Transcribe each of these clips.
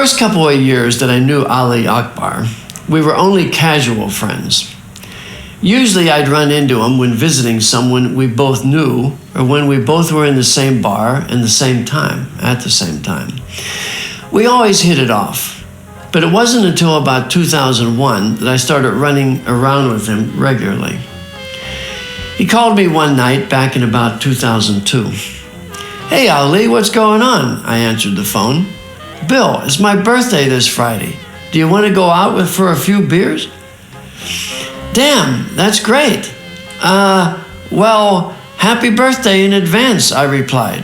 first couple of years that I knew Ali Akbar, we were only casual friends. Usually I'd run into him when visiting someone we both knew or when we both were in the same bar at the same time. We always hit it off, but it wasn't until about 2001 that I started running around with him regularly. He called me one night back in about 2002. "Hey Ali, what's going on?" I answered the phone. "Bill, it's my birthday this Friday. Do you want to go out for a few beers?" "Damn, that's great. Well, happy birthday in advance," I replied.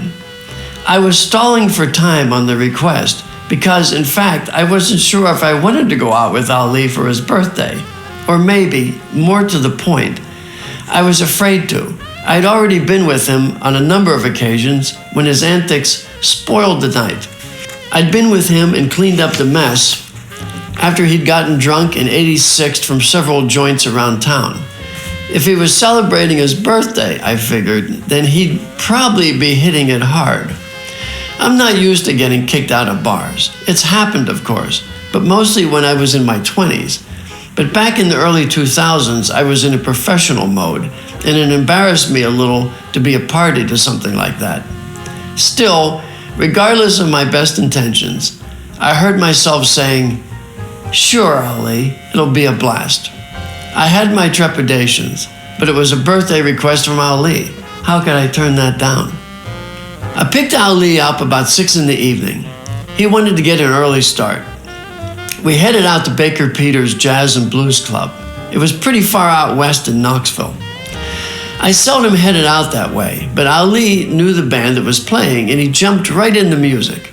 I was stalling for time on the request because, in fact, I wasn't sure if I wanted to go out with Ali for his birthday. Or maybe, more to the point, I was afraid to. I'd already been with him on a number of occasions when his antics spoiled the night. I'd been with him and cleaned up the mess after he'd gotten drunk and 86'd from several joints around town. If he was celebrating his birthday, I figured, then he'd probably be hitting it hard. I'm not used to getting kicked out of bars. It's happened, of course, but mostly when I was in my 20s. But back in the early 2000s, I was in a professional mode, and it embarrassed me a little to be a party to something like that. Still, regardless of my best intentions, I heard myself saying, "Sure, Ali, it'll be a blast." I had my trepidations, but it was a birthday request from Ali. How could I turn that down? I picked Ali up about 6 in the evening. He wanted to get an early start. We headed out to Baker Peters Jazz and Blues Club. It was pretty far out west in Knoxville. I seldom headed out that way, but Ali knew the band that was playing and he jumped right into music.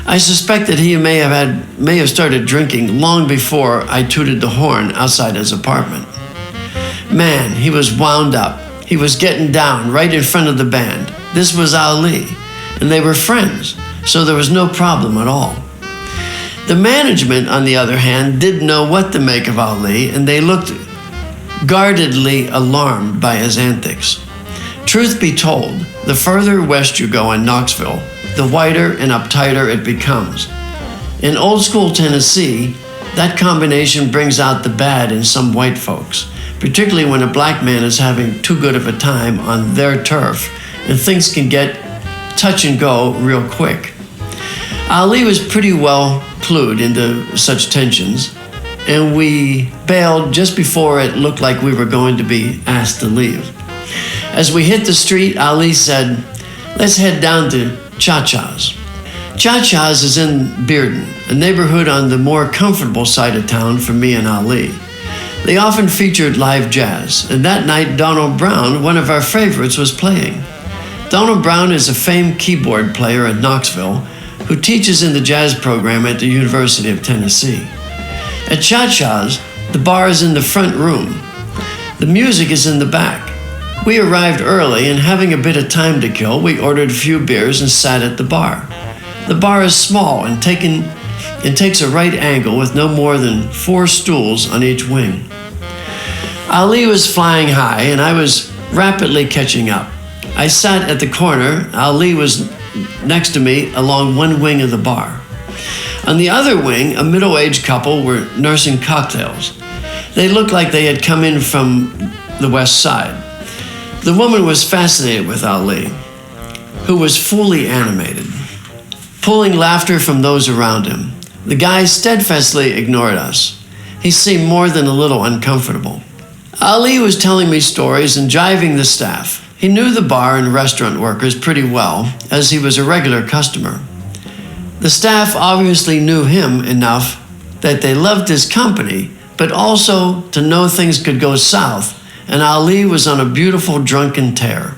I suspect that he may have started drinking long before I tooted the horn outside his apartment. Man, he was wound up. He was getting down right in front of the band. This was Ali, and they were friends, so there was no problem at all. The management, on the other hand, didn't know what to make of Ali, and they looked guardedly alarmed by his antics. Truth be told, the further west you go in Knoxville, the whiter and uptighter it becomes. In old school Tennessee, that combination brings out the bad in some white folks, particularly when a black man is having too good of a time on their turf and things can get touch and go real quick. Ali was pretty well clued into such tensions, and we bailed just before it looked like we were going to be asked to leave. As we hit the street, Ali said, "Let's head down to Cha-Cha's." Cha-Cha's is in Bearden, a neighborhood on the more comfortable side of town for me and Ali. They often featured live jazz, and that night Donald Brown, one of our favorites, was playing. Donald Brown is a famed keyboard player in Knoxville who teaches in the jazz program at the University of Tennessee. At Cha-Cha's, the bar is in the front room. The music is in the back. We arrived early, and having a bit of time to kill, we ordered a few beers and sat at the bar. The bar is small and takes a right angle with no more than 4 stools on each wing. Ali was flying high, and I was rapidly catching up. I sat at the corner. Ali was next to me along one wing of the bar. On the other wing, a middle-aged couple were nursing cocktails. They looked like they had come in from the west side. The woman was fascinated with Ali, who was fully animated, pulling laughter from those around him. The guy steadfastly ignored us. He seemed more than a little uncomfortable. Ali was telling me stories and jiving the staff. He knew the bar and restaurant workers pretty well, as he was a regular customer. The staff obviously knew him enough that they loved his company, but also to know things could go south, and Ali was on a beautiful drunken tear.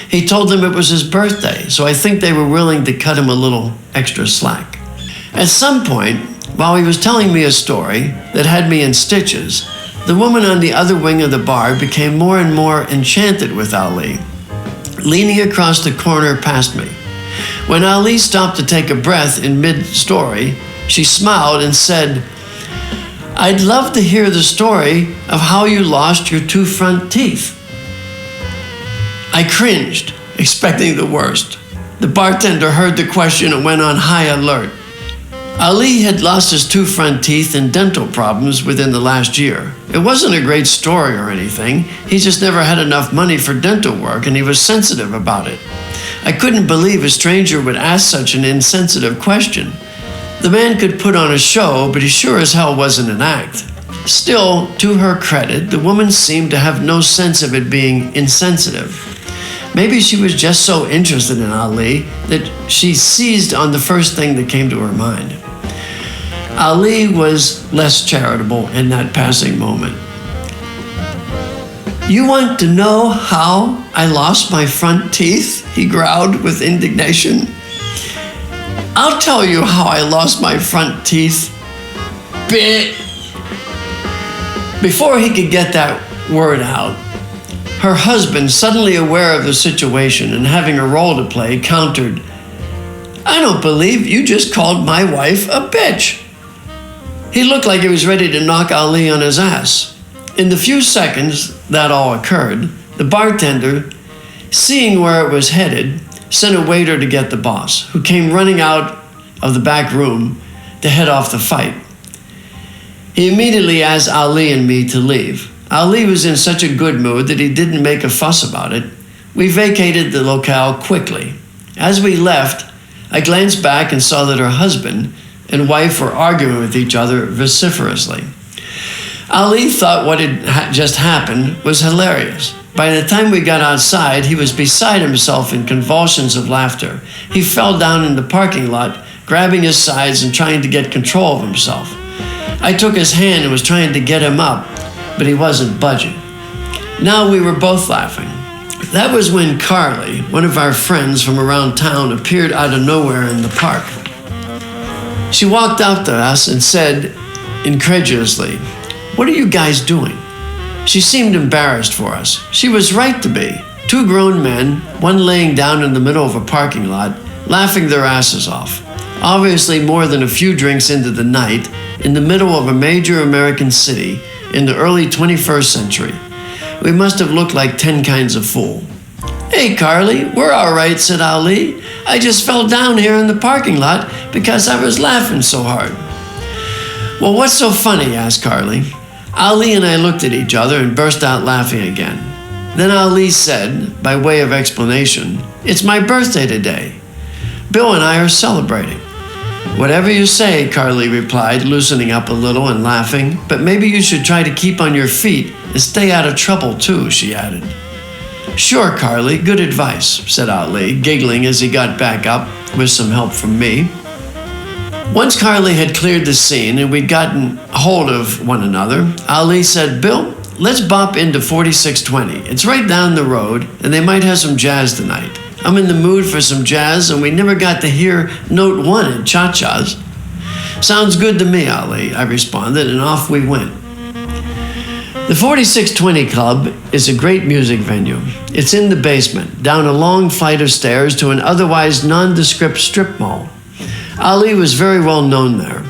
He told them it was his birthday, so I think they were willing to cut him a little extra slack. At some point, while he was telling me a story that had me in stitches, the woman on the other wing of the bar became more and more enchanted with Ali, leaning across the corner past me. When Ali stopped to take a breath in mid-story, she smiled and said, "I'd love to hear the story of how you lost your 2 front teeth." I cringed, expecting the worst. The bartender heard the question and went on high alert. Ali had lost his 2 front teeth and dental problems within the last year. It wasn't a great story or anything. He just never had enough money for dental work, and he was sensitive about it. I couldn't believe a stranger would ask such an insensitive question. The man could put on a show, but he sure as hell wasn't an act. Still, to her credit, the woman seemed to have no sense of it being insensitive. Maybe she was just so interested in Ali that she seized on the first thing that came to her mind. Ali was less charitable in that passing moment. "You want to know how I lost my front teeth?" he growled with indignation. "I'll tell you how I lost my front teeth. Bit." Before he could get that word out, her husband, suddenly aware of the situation and having a role to play, countered, "I don't believe you just called my wife a bitch." He looked like he was ready to knock Ali on his ass. In the few seconds that all occurred, the bartender, seeing where it was headed, sent a waiter to get the boss, who came running out of the back room to head off the fight. He immediately asked Ali and me to leave. Ali was in such a good mood that he didn't make a fuss about it. We vacated the locale quickly. As we left, I glanced back and saw that her husband and wife were arguing with each other vociferously. Ali thought what had just happened was hilarious. By the time we got outside, he was beside himself in convulsions of laughter. He fell down in the parking lot, grabbing his sides and trying to get control of himself. I took his hand and was trying to get him up, but he wasn't budging. Now we were both laughing. That was when Carly, one of our friends from around town, appeared out of nowhere in the park. She walked up to us and said incredulously, "What are you guys doing?" She seemed embarrassed for us. She was right to be. 2 grown men, one laying down in the middle of a parking lot, laughing their asses off. Obviously more than a few drinks into the night, in the middle of a major American city in the early 21st century. We must have looked like 10 kinds of fool. "Hey, Carly, we're all right," said Ali. "I just fell down here in the parking lot because I was laughing so hard." "Well, what's so funny?" asked Carly. Ali and I looked at each other and burst out laughing again. Then Ali said, by way of explanation, "It's my birthday today. Bill and I are celebrating." "Whatever you say," Carly replied, loosening up a little and laughing. "But maybe you should try to keep on your feet and stay out of trouble too," she added. "Sure, Carly, good advice," said Ali, giggling as he got back up with some help from me. Once Carly had cleared the scene and we'd gotten hold of one another, Ali said, "Bill, let's bop into 4620. It's right down the road and they might have some jazz tonight. I'm in the mood for some jazz and we never got to hear note 1 at Cha-Cha's." "Sounds good to me, Ali," I responded, and off we went. The 4620 Club is a great music venue. It's in the basement, down a long flight of stairs to an otherwise nondescript strip mall. Ali was very well known there.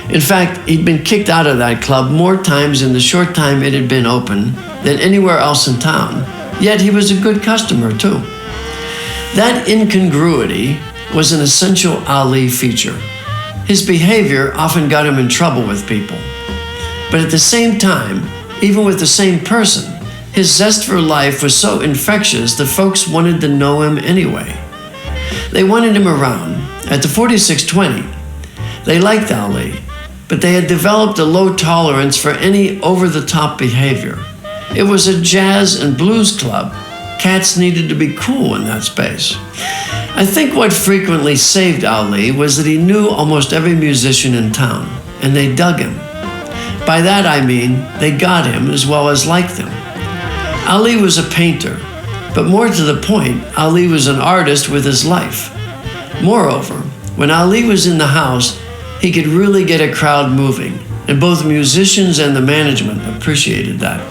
In fact, he'd been kicked out of that club more times in the short time it had been open than anywhere else in town. Yet he was a good customer too. That incongruity was an essential Ali feature. His behavior often got him in trouble with people. But at the same time, even with the same person, his zest for life was so infectious that folks wanted to know him anyway. They wanted him around. At the 4620, they liked Ali, but they had developed a low tolerance for any over-the-top behavior. It was a jazz and blues club. Cats needed to be cool in that space. I think what frequently saved Ali was that he knew almost every musician in town, and they dug him. By that I mean they got him as well as liked him. Ali was a painter, but more to the point, Ali was an artist with his life. Moreover, when Ali was in the house, he could really get a crowd moving, and both musicians and the management appreciated that.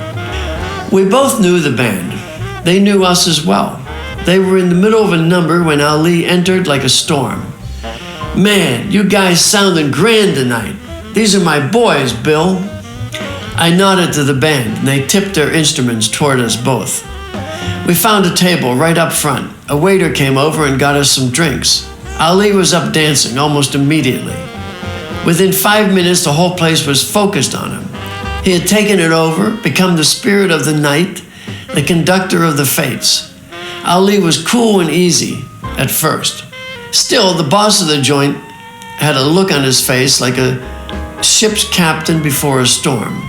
We both knew the band. They knew us as well. They were in the middle of a number when Ali entered like a storm. "Man, you guys sounding grand tonight. These are my boys, Bill." I nodded to the band, and they tipped their instruments toward us both. We found a table right up front. A waiter came over and got us some drinks. Ali was up dancing almost immediately. Within 5 minutes, the whole place was focused on him. He had taken it over, become the spirit of the night, the conductor of the fates. Ali was cool and easy at first. Still, the boss of the joint had a look on his face like a ship's captain before a storm.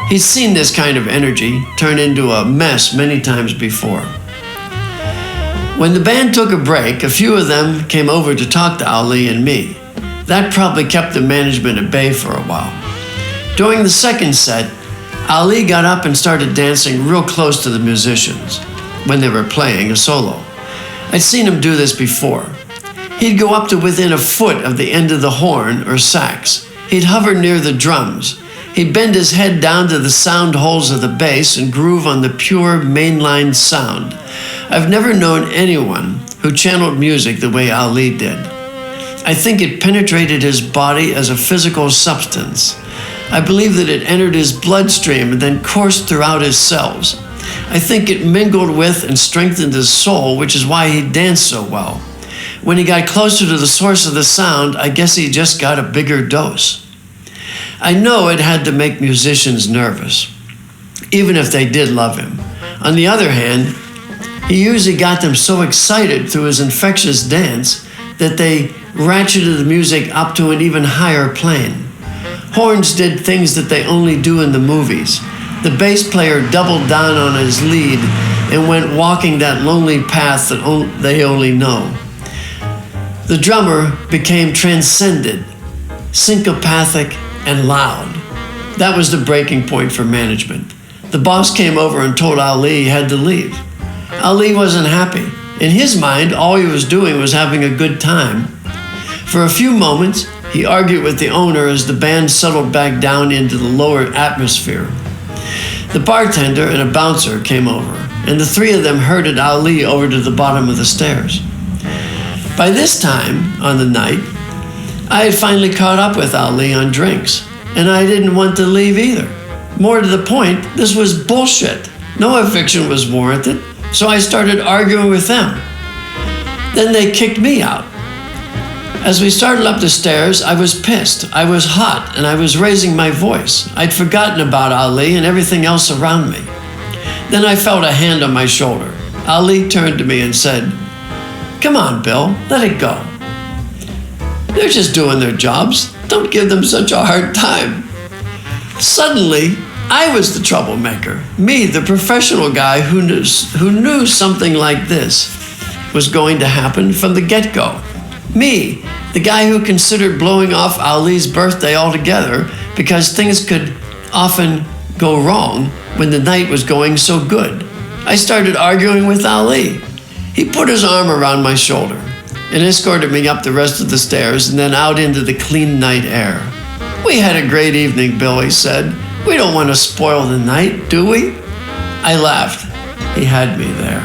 He'd seen this kind of energy turn into a mess many times before. When the band took a break, a few of them came over to talk to Ali and me. That probably kept the management at bay for a while. During the second set, Ali got up and started dancing real close to the musicians when they were playing a solo. I'd seen him do this before. He'd go up to within a foot of the end of the horn or sax. He'd hover near the drums. He'd bend his head down to the sound holes of the bass and groove on the pure mainline sound. I've never known anyone who channeled music the way Ali did. I think it penetrated his body as a physical substance. I believe that it entered his bloodstream and then coursed throughout his cells. I think it mingled with and strengthened his soul, which is why he danced so well. When he got closer to the source of the sound, I guess he just got a bigger dose. I know it had to make musicians nervous, even if they did love him. On the other hand, he usually got them so excited through his infectious dance that they ratcheted the music up to an even higher plane. Horns did things that they only do in the movies. The bass player doubled down on his lead and went walking that lonely path that they only know. The drummer became transcended, syncopathic, and loud. That was the breaking point for management. The boss came over and told Ali he had to leave. Ali wasn't happy. In his mind, all he was doing was having a good time. For a few moments, he argued with the owner as the band settled back down into the lower atmosphere. The bartender and a bouncer came over, and the three of them herded Ali over to the bottom of the stairs. By this time on the night, I had finally caught up with Ali on drinks, and I didn't want to leave either. More to the point, this was bullshit. No eviction was warranted, so I started arguing with them. Then they kicked me out. As we started up the stairs, I was pissed. I was hot, and I was raising my voice. I'd forgotten about Ali and everything else around me. Then I felt a hand on my shoulder. Ali turned to me and said, "Come on, Bill, let it go. They're just doing their jobs. Don't give them such a hard time." Suddenly, I was the troublemaker. Me, the professional guy who knew something like this was going to happen from the get-go. Me, the guy who considered blowing off Ali's birthday altogether because things could often go wrong when the night was going so good. I started arguing with Ali. He put his arm around my shoulder and escorted me up the rest of the stairs and then out into the clean night air. "We had a great evening, Bill," he said. "We don't want to spoil the night, do we?" I laughed. He had me there.